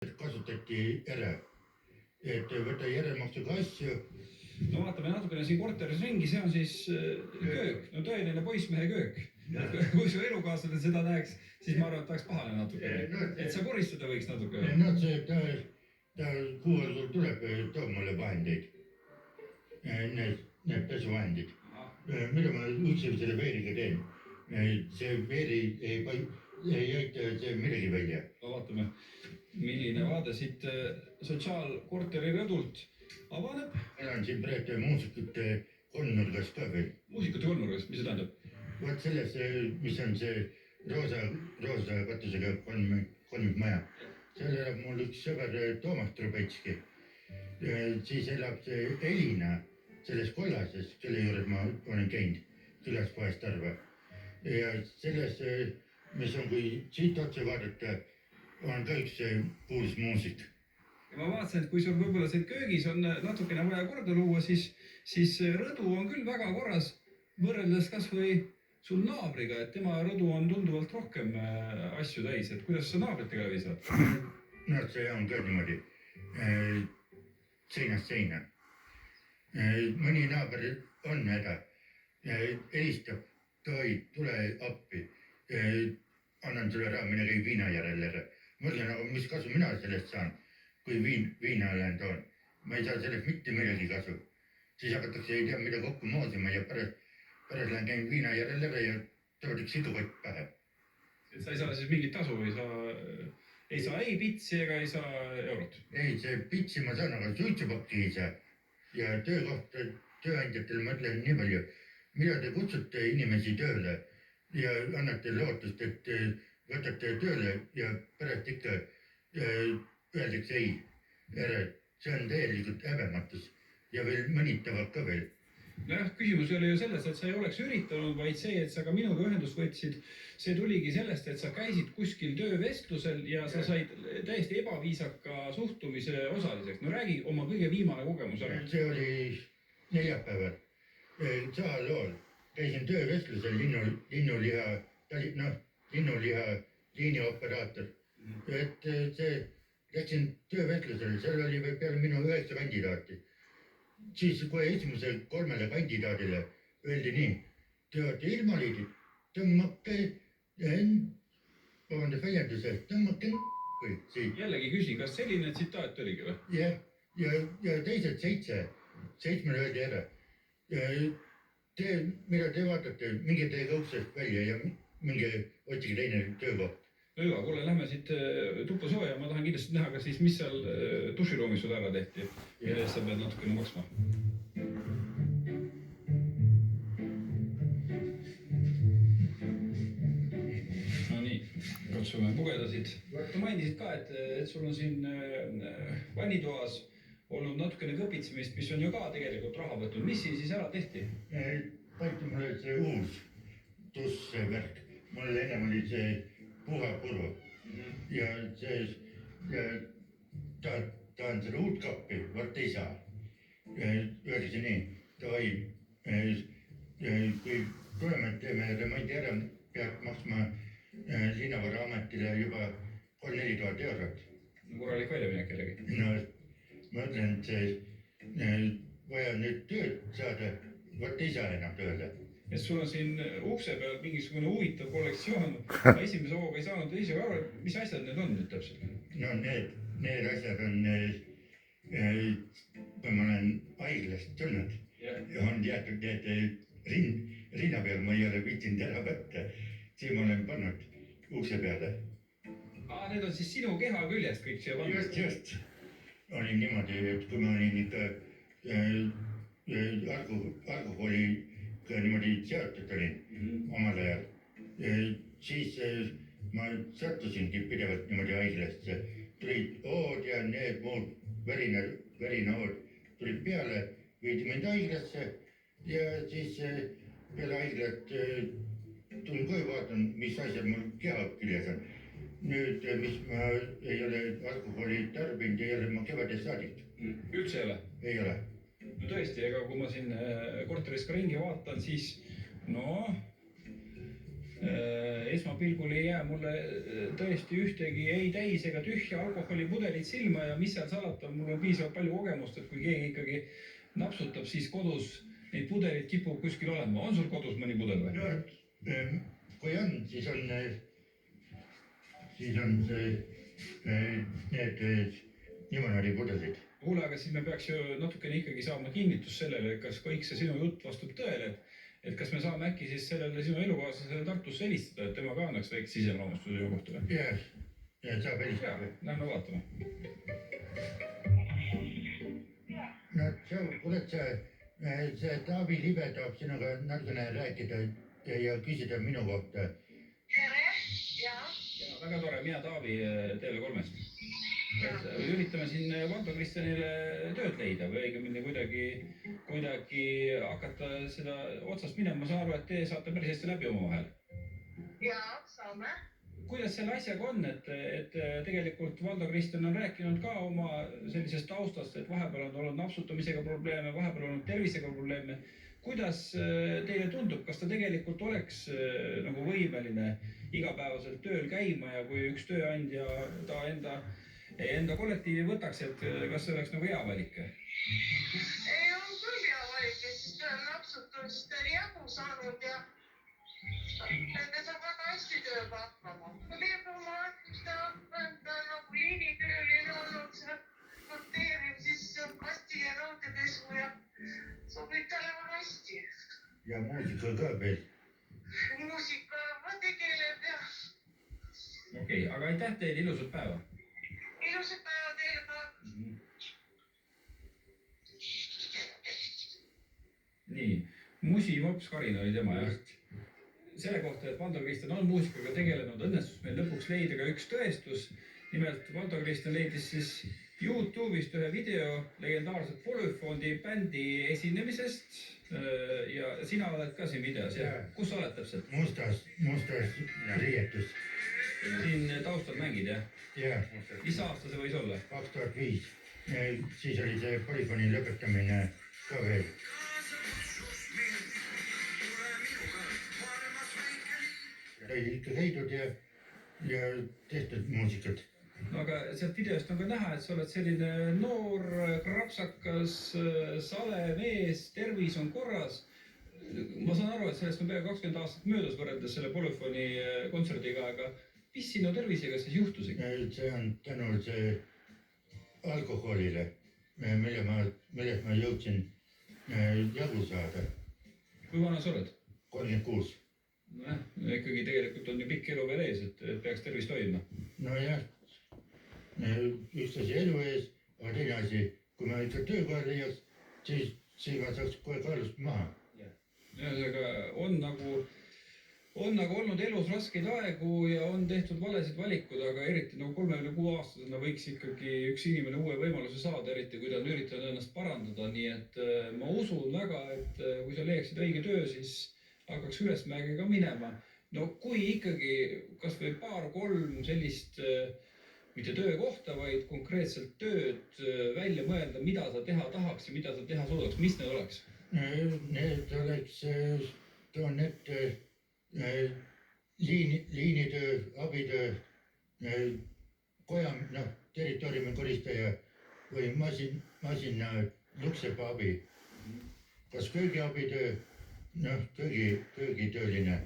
kasutati ära, et võtta järelmaksuga asju. No vaatame natukene siin korteris ringi, see on siis köök, no tõeline poissmehe köök. Kui su elukaaslane seda näeks, siis ma arvan, et tahaks pahane natuke. Et sa koristada võiks natuke. No see, ta kuuel tuleb, toob mulle vahendeid. Need pesuvahendid. Mida ma üksi selle veeriga teen? See veeri ei aita see midagi välja. No vaatame, milline vaade siit sotsiaalkorteri rõdult avaneb. Elan siin praegu muusikute kolmnurgas ka veel. Muusikute kolmnurgas, mis see tähendab? Vaat selles, mis on see roosa katusega kolmikmaja. Seal elab mul üks sõber Toomas Trubetski. Siis elab see Elina selles kollases, kelle juures ma olen käinud külas vahest harva. Ja selles, mis on, kui siit otse vaadata, on ka üks kuulus muusik. Ja ma vaatasin, et kui sul võib-olla see köögis on natukene vaja korda luua, siis rõdu on küll väga korras võrreldes kas või sul naabriga, et tema rõdu on tunduvalt rohkem asju täis, et kuidas sa naabritega läbi saad? No see on ka niimoodi seinast seina. Mõni naaber on häda, helistab, tule appi, annan sulle raha, mine käi viina järele. Mõtlen, aga mis kasu mina sellest saan, kui viina lähen toon. Ma ei saa sellest mitte midagi kasu. Siis hakatakse ei tea mida kokku moosima ja pärast lähen käin viina järele ja tuleb üks sidukott pähe. Sa ei saa siis mingit tasu, ei saa ei pitsi ega ei saa eurot? Ei, see pitsi ma saan, aga suitsupakki ei saa. Ja tööandjatel ma ütlen nii palju, mida te kutsute inimesi tööle ja annate lootust, et võtate tööle ja pärast ikka öeldakse ei. See on täielikult häbematus ja veel mõnitavad ka veel. Jah, küsimus ei ole ju selles, et sa ei oleks üritanud, vaid see, et sa ka minuga ühendust võtsid, see tuligi sellest, et sa käisid kuskil töövestlusel ja sa said täiesti ebaviisaka suhtumise osaliseks. No räägi oma kõige viimane kogemus ära. See oli neljapäeval. Saalool käisin töövestlusel linnuliha liinioperaator. Et see läksin töövestlusel, seal oli peale minu 9 kandidaati. Siis kui esimese 3 kandidaadile öeldi nii, te olete ilmaliidid, tõmmake siit. Jällegi küsin, kas selline tsitaat oligi või? Jah, ja teised 7 öeldi ära. Mida te vaatate, minge teie uksest välja ja minge otsige teine töökoht. No juba, kuule, lähme siit tuppa sooja, ma tahan kindlasti näha, kas siis mis seal duširuumis sul ära tehti, mille eest sa pead natukene maksma. No nii, katsume pugedasid. Sa mainisid ka, et sul on siin vannitoas olnud natukene kõpitsemist, mis on ju ka tegelikult raha võtnud. Mis siis ära tehti? Paiti mulle see uus tussvärk. Mul ennem oli see puhapuru ja tahan selle uut kappi, vart ei saa. Öeldi nii, kui tuleme, teeme remondi ära, peab maksma linnavara-ametile juba 3-4 tuhat eurot. Korralik väljaminek jällegi. No ma ütlen, et vaja nüüd tööd saada, vart ei saa enam tööle. Et sul on siin ukse peal mingisugune huvitav kollektsioon. Esimese hooga ei saanud teisega aru, mis asjad need on nüüd täpselt? No need asjad on, kui ma olen haiglast tulnud ja on teatud rinna peal, ma ei ole viitsinud ära võtta, siis ma olen pannud ukse peale. Need on siis sinu keha küljest kõik siia pandud? Just. Oli niimoodi, et kui ma olin ikka alkoholi niimoodi seotud olin omal ajal. Siis ma sattusingi pidevalt niimoodi haiglasse. Tulid ood ja need muud värinaood tulid peale, viidi mind haiglasse ja siis peale haiglat tulin koju vaatan, mis asjad mul keha küljes on. Nüüd, mis ma ei ole alkoholi tarbinud, ei ole ma kevadest saadik. Üldse ei ole? Ei ole. No tõesti, ega kui ma siin korteris ka ringi vaatan, siis Esmapilgul ei jää mulle tõesti ühtegi ei täis ega tühja alkoholipudelit silma ja mis seal salata, mul on piisavalt palju kogemust, et kui keegi ikkagi napsutab, siis kodus neid pudeleid kipub kuskil olema. On sul kodus mõni pudel või? No, kui on, siis on need limonadipudelid. Kuule, aga siis me peaks ju natukene ikkagi saama kinnitus sellele, kas kõik see sinu jutt vastab tõele, et kas me saame äkki siis sellele sinu elukaaslasele Tartusse helistada, et tema ka annaks väikse sisenelamustuse sinu kohta. Ja saab helistada. Lähme vaatame. No kurat, see Taavi Libe tahab sinuga natukene rääkida ja küsida minu kohta. Tere, jaa. Väga tore, mina Taavi TV3-st. Üritame siin Valdo Kristjanile tööd leida või õigemini kuidagi hakata seda otsast minema. Ma saan aru, et te saate päris hästi läbi omavahel. Jaa, saame. Kuidas selle asjaga on, et tegelikult Valdo Kristjan on rääkinud ka oma sellisest taustast, et vahepeal on olnud napsutamisega probleeme, vahepeal on olnud tervisega probleeme. Kuidas teile tundub, kas ta tegelikult oleks nagu võimeline igapäevaselt tööl käima ja kui üks tööandja ta enda kollektiivi võtaks, et kas see oleks nagu hea valik? Ei, on küll hea valik, sest napsutust jagu saanud ja ta saab väga hästi tööga hakkama. Ta teeb oma asjust, ta nagu liinitööl ei olnud see sorteeriv, siis kasti ja nõudepesu ja sobib talle väga hästi. Ja muusika ka veel. Muusika tegeleb ja... Okei, aga aitäh teile, ilusat päeva! Ilusat päeva teile ka! Nii, Musimops Karin oli tema, jah? Selle kohta, et Valdo Kristjan on muusikaga tegelenud, õnnestus meil lõpuks leida ka üks tõestus. Nimelt Valdo Kristjan leidis siis YouTube'ist ühe video legendaarset Polyfondi bändi esinemisest. Ja sina oled ka siin videos, jah? Kus sa oled täpselt? Mustas riietus. Siin taustal mängid, jah? Jah. Mis aasta see võis olla? 2005. Siis oli see Polyfoni lõpetamine ka veel. Sai ikka käidud ja tehtud muusikat. No aga sealt videost on ka näha, et sa oled selline noor, krapsakas, sale mees, tervis on korras. Ma saan aru, et sellest on peaaegu 20 aastat möödas võrreldes selle Polyfoni kontserdiga, aga mis sinu tervisega siis juhtus? See on tänu see alkoholile, millest ma jõudsin jagu saada. Kui vana sa oled? 36. No ikkagi tegelikult on ju pikk elu veel ees, et peaks tervist hoidma. No jah, üks asi elu ees, aga teine asi, kui ma ikka töökohal leiaks, siis ma saaks kohe kaalust maha. Ühesõnaga on nagu olnud elus raskeid aegu ja on tehtud valesid valikud, aga eriti nagu 36-aastasena võiks ikkagi üks inimene uue võimaluse saada, eriti kui ta on üritanud ennast parandada. Nii et ma usun väga, et kui sa leiaksid õige töö, siis hakkaks ülesmäge ka minema. No kui ikkagi kas või paar-kolm sellist, mitte töökohta, vaid konkreetselt tööd välja mõelda, mida sa teha tahaks ja mida sa teha suudaks, mis need oleks? Need oleks, toon ette liinitöö, abitöö, koja, territooriumi koristaja või masina luksepa abi. Kas köögiabitöö, köögitööline.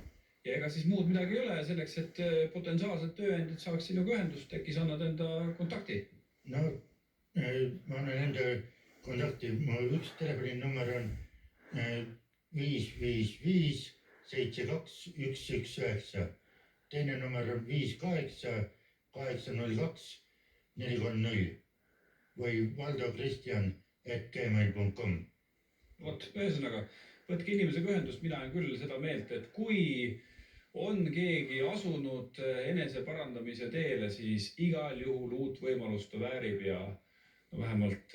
Ja ega siis muud midagi ei ole selleks, et potentsiaalselt tööandjad saaks sinuga ühendust, äkki sa annad enda kontakti? No, ma annan enda kontakti, mu üks telefoninumber on 555 72119. Teine number on 58 802 430 või valdokristjan@gmail.com. Vot, ühesõnaga, võtke inimesega ühendust, mina olen küll seda meelt, et kui on keegi asunud enese parandamise teele, siis igal juhul uut võimalust ta väärib ja vähemalt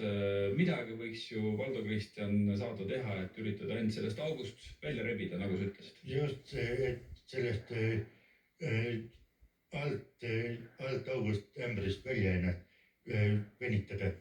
midagi võiks ju Valdo Kristjan saada teha, et üritada end sellest august välja rebida, nagu sa ütlesid. Just, et sellest alt august ämbrist välja ennast venitada.